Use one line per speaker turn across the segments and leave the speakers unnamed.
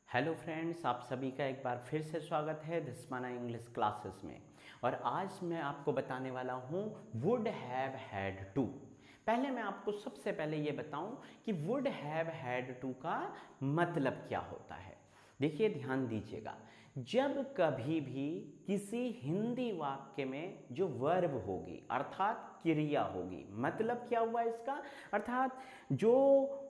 Hello friends, आप सभी का एक बार फिर से स्वागत है दिस्माना इंग्लिश क्लासेस में। और आज मैं आपको बताने वाला हूँ वुड हैव हैड टू। पहले मैं आपको सबसे पहले ये बताऊं कि वुड हैव हैड टू का मतलब क्या होता है। देखिए, ध्यान दीजिएगा, जब कभी भी किसी हिंदी वाक्य में जो वर्ब होगी अर्थात क्रिया होगी, मतलब क्या हुआ इसका, अर्थात जो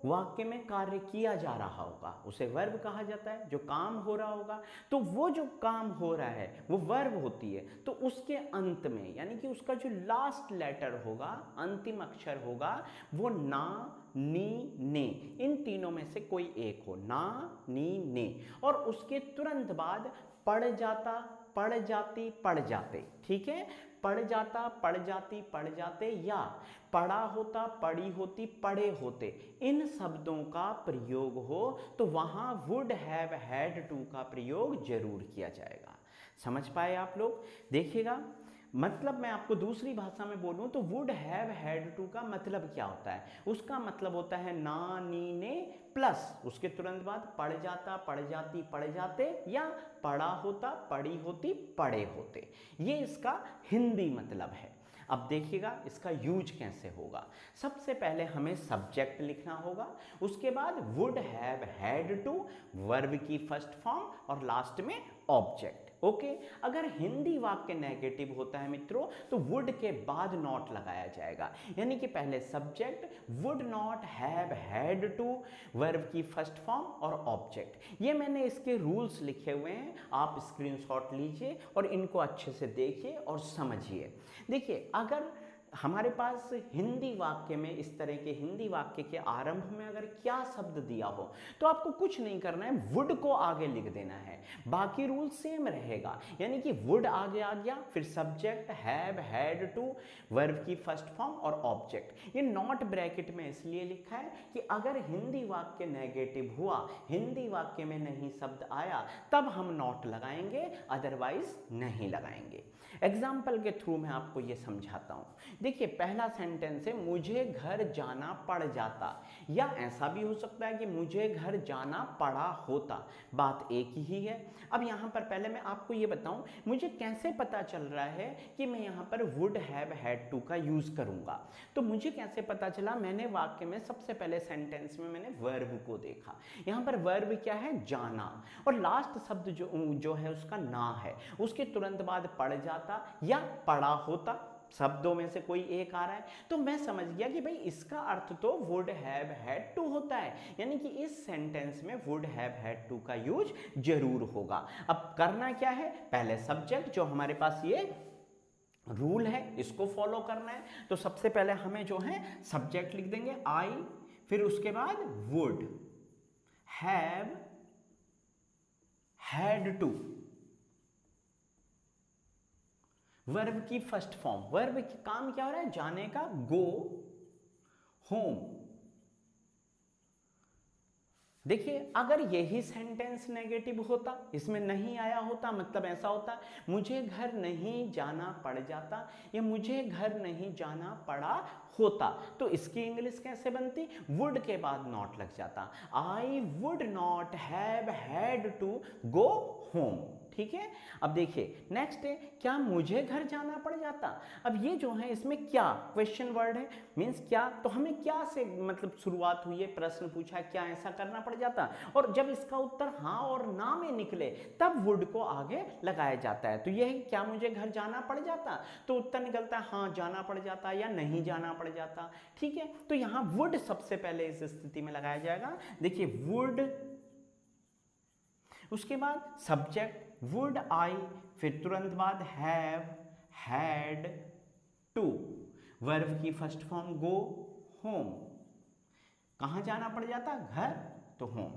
वाक्य में कार्य किया जा रहा होगा उसे वर्ब कहा जाता है। जो काम हो रहा होगा, तो वो जो काम हो रहा है वो वर्ब होती है। तो उसके अंत में, यानी कि उसका जो लास्ट लेटर होगा, अंतिम अक्षर होगा, वो ना, नी, ने, इन तीनों में से कोई एक हो, ना, नी, ने। और उसके तुरंत बाद पड़ जाता, पड़ जाती, पड़ जाते, ठीक है, पड़ जाता, पड़ जाती, पड़ जाते, या पड़ा होता, पड़ी होती, पड़े होते, इन शब्दों का प्रयोग हो तो वहां वुड हैव हैड टू का प्रयोग जरूर किया जाएगा। समझ पाए आप लोग? देखिएगा, मतलब मैं आपको दूसरी भाषा में बोलूं तो वुड हैव हैड टू का मतलब क्या होता है। उसका मतलब होता है ना, नी, ने प्लस उसके तुरंत बाद पड़ जाता, पड़ जाती, पड़ जाते, या पड़ा होता, पड़ी होती, पड़े होते। ये इसका हिंदी मतलब है। अब देखिएगा इसका यूज कैसे होगा। सबसे पहले हमें सब्जेक्ट लिखना होगा, उसके बाद would have had to, verb की फर्स्ट फॉर्म, और लास्ट में ऑब्जेक्ट। ओके, अगर हिंदी वाक्य नेगेटिव होता है मित्रों तो वुड के बाद नॉट लगाया जाएगा, यानी कि पहले subject, would not have had to, verb की फर्स्ट फॉर्म और ऑब्जेक्ट। ये मैंने इसके रूल्स लिखे हुए हैं, आप स्क्रीनशॉट लीजिए और इनको अच्छे से देखिए और समझिए। देखिए, अगर हमारे पास हिंदी वाक्य में इस तरह के हिंदी वाक्य के आरंभ में अगर क्या शब्द दिया हो तो आपको कुछ नहीं करना है, वुड को आगे लिख देना है, बाकी रूल सेम रहेगा। यानी कि वुड आगे आ गया, फिर subject, have, had to, verb की फर्स्ट फॉर्म और ऑब्जेक्ट। ये नॉट ब्रैकेट में इसलिए लिखा है कि अगर हिंदी वाक्य नेगेटिव हुआ, हिंदी वाक्य में नहीं शब्द आया, तब हम नॉट लगाएंगे, अदरवाइज नहीं लगाएंगे। एग्जाम्पल के थ्रू मैं आपको ये समझाता हूं। देखिए, पहला सेंटेंस है मुझे घर जाना पड़ जाता, या ऐसा भी हो सकता है कि मुझे घर जाना पड़ा होता, बात एक ही है। अब यहां पर पहले मैं आपको ये बताऊं, मुझे कैसे पता चल रहा है कि मैं यहां पर वुड हैव हैड टू का यूज करूंगा। तो मुझे कैसे पता चला, मैंने वाक्य में सबसे पहले सेंटेंस में मैंने वर्ब को देखा। यहां पर वर्ब क्या है, जाना, और लास्ट शब्द जो है उसका ना है, उसके तुरंत बाद पड़ जाता या पड़ा होता, शब्दों में से कोई एक आ रहा है। तो मैं समझ गया कि भाई इसका अर्थ तो वुड हैव हैड टू होता है, यानी कि इस सेंटेंस में वुड हैव हैड टू का यूज जरूर होगा। अब करना क्या है, पहले सब्जेक्ट, जो हमारे पास ये रूल है इसको फॉलो करना है। तो सबसे पहले हमें जो है सब्जेक्ट लिख देंगे आई, फिर उसके बाद would have had to, verb की फर्स्ट फॉर्म, वर्ब काम क्या हो रहा है, जाने का, गो होम। देखिए, अगर यही सेंटेंस नेगेटिव होता, इसमें नहीं आया होता, मतलब ऐसा होता मुझे घर नहीं जाना पड़ जाता या मुझे घर नहीं जाना पड़ा होता, तो इसकी इंग्लिश कैसे बनती, वुड के बाद नॉट लग जाता, I would not have had to go home. ठीक है, अब देखिए नेक्स्ट है, क्या मुझे घर जाना पड़ जाता। अब ये जो है इसमें क्या क्वेश्चन वर्ड है, मींस क्या, तो हमें क्या से मतलब शुरुआत हुई है, प्रश्न पूछा क्या ऐसा करना पड़ जाता, और जब इसका उत्तर हाँ और ना में निकले तब वुड को आगे लगाया जाता है। तो यह है क्या मुझे घर जाना पड़ जाता, तो उत्तर निकलता है हाँ जाना पड़ जाता या नहीं जाना पड़ जाता। ठीक है, तो यहां वुड सबसे पहले इस स्थिति में लगाया जाएगा। देखिए वुड, उसके बाद सब्जेक्ट वुड आई, फिर तुरंत बाद हैव हैड टू, वर्ब की फर्स्ट फॉर्म गो होम, कहां जाना पड़ जाता, घर, तो होम।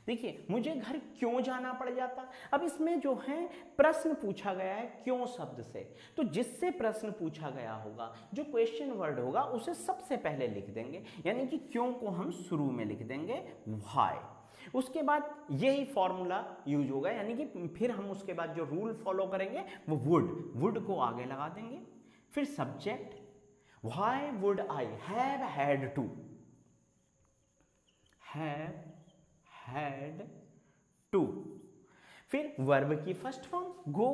देखिए मुझे घर क्यों जाना पड़ जाता, अब इसमें जो है प्रश्न पूछा गया है क्यों शब्द से, तो जिससे प्रश्न पूछा गया होगा जो क्वेश्चन वर्ड होगा उसे सबसे पहले लिख देंगे, यानी कि क्यों को हम शुरू में लिख देंगे, व्हाई। उसके बाद यही फॉर्मूला यूज होगा, यानी कि फिर हम उसके बाद जो रूल फॉलो करेंगे वो वुड को आगे लगा देंगे, फिर subject, why would I have had to, have had to. फिर वर्ब की फर्स्ट फॉर्म गो,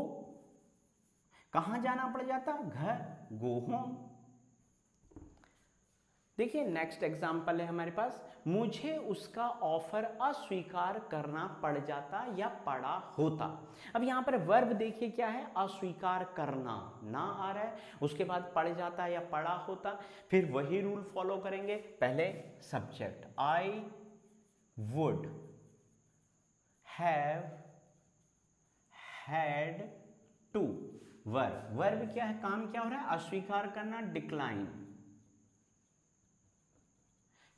कहां जाना पड़ जाता, घर, गो होम। देखिए नेक्स्ट एग्जाम्पल है हमारे पास, मुझे उसका ऑफर अस्वीकार करना पड़ जाता या पड़ा होता। अब यहां पर वर्ब देखिए क्या है, अस्वीकार करना, ना आ रहा है, उसके बाद पड़ जाता या पड़ा होता। फिर वही रूल फॉलो करेंगे, पहले subject, I would have had to. Verb, verb क्या है, काम क्या हो रहा है, अस्वीकार करना, डिक्लाइन।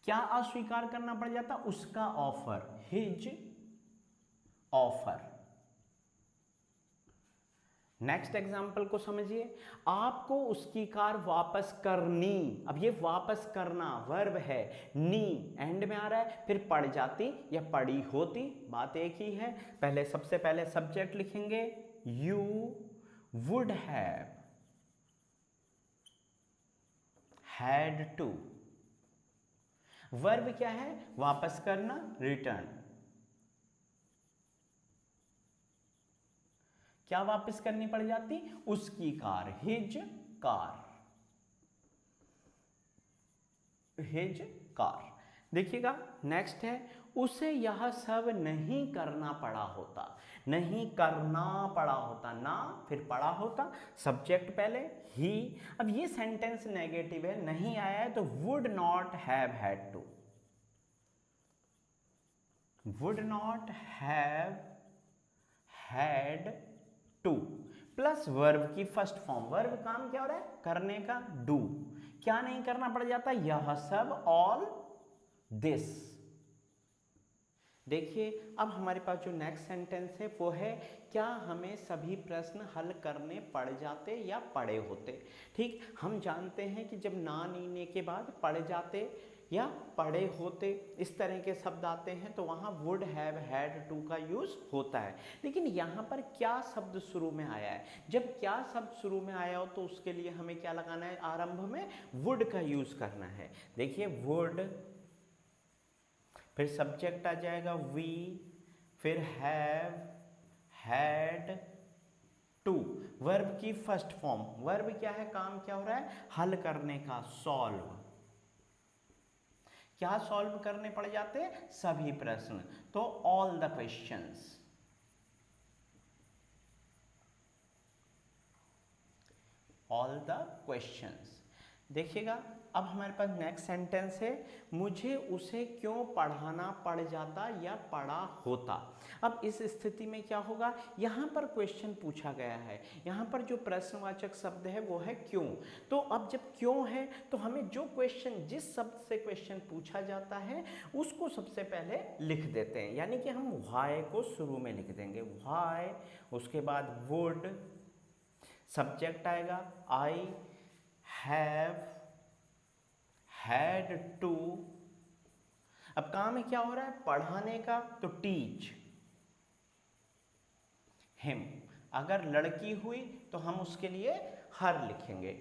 क्या अस्वीकार करना पड़ जाता, उसका offer, his offer. Next example को समझिए, आपको उसकी कार वापस करनी। अब ये वापस करना वर्ब है, नी एंड में आ रहा है, फिर पड़ जाती या पड़ी होती, बात एक ही है। पहले सबसे पहले सब्जेक्ट लिखेंगे, you would have had to. Verb क्या है, वापस करना, रिटर्न। क्या वापस करनी पड़ जाती, उसकी car, his car, his car. देखिएगा नेक्स्ट है, उसे यह सब नहीं करना पड़ा होता, नहीं करना पड़ा होता, ना फिर पड़ा होता, सब्जेक्ट पहले ही। अब ये सेंटेंस नेगेटिव है, नहीं आया है, तो would not have had to, would not have had to plus verb की फर्स्ट फॉर्म, वर्ब काम क्या हो रहा है, करने का, डू। क्या नहीं करना पड़ जाता, यह सब, ऑल दिस। देखिए अब हमारे पास जो नेक्स्ट सेंटेंस है वो है, क्या हमें सभी प्रश्न हल करने पड़ जाते या पड़े होते। ठीक, हम जानते हैं कि जब ना नीने के बाद पड़ जाते या पड़े होते इस तरह के शब्द आते हैं तो वहाँ वुड हैव हैड टू का यूज़ होता है। लेकिन यहाँ पर क्या शब्द शुरू में आया है, जब क्या शब्द शुरू में आया हो तो उसके लिए हमें क्या लगाना है, आरंभ में वुड का यूज़ करना है। देखिए वुड, फिर सब्जेक्ट आ जाएगा वी, फिर हैव हैड टू, वर्ब की फर्स्ट फॉर्म, वर्ब क्या है, काम क्या हो रहा है, हल करने का, सॉल्व। क्या सॉल्व करने पड़ जाते हैं, सभी प्रश्न, तो all the questions, all the questions. देखिएगा अब हमारे पास नेक्स्ट सेंटेंस है, मुझे उसे क्यों पढ़ाना पड़ जाता या पढ़ा होता। अब इस स्थिति में क्या होगा, यहाँ पर क्वेश्चन पूछा गया है, यहाँ पर जो प्रश्नवाचक शब्द है वो है क्यों। तो अब जब क्यों है तो हमें जो क्वेश्चन, जिस शब्द से क्वेश्चन पूछा जाता है उसको सबसे पहले लिख देते हैं, यानी कि हम व्हाई को शुरू में लिख देंगे, व्हाई, उसके बाद वुड, सब्जेक्ट आएगा आई हैव हैड टू। अब काम में क्या हो रहा है, पढ़ाने का, तो टीच हिम। अगर लड़की हुई तो हम उसके लिए हर लिखेंगे।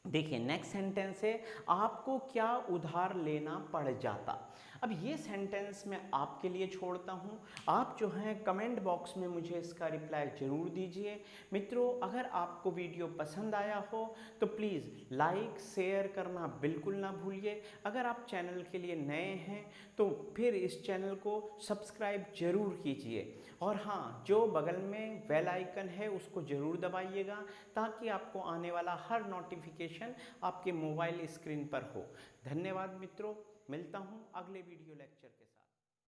देखिए नेक्स्ट सेंटेंस है, आपको क्या उधार लेना पड़ जाता। अब ये सेंटेंस मैं आपके लिए छोड़ता हूँ, आप जो हैं कमेंट बॉक्स में मुझे इसका रिप्लाई ज़रूर दीजिए। मित्रों अगर आपको वीडियो पसंद आया हो तो प्लीज़ लाइक शेयर करना बिल्कुल ना भूलिए। अगर आप चैनल के लिए नए हैं तो फिर इस चैनल को सब्सक्राइब ज़रूर कीजिए, और हाँ जो बगल में बेल आइकन है उसको ज़रूर दबाइएगा ताकि आपको आने वाला हर नोटिफिकेशन आपके मोबाइल स्क्रीन पर हो। धन्यवाद मित्रों, मिलता हूँ अगले वीडियो लेक्चर के साथ।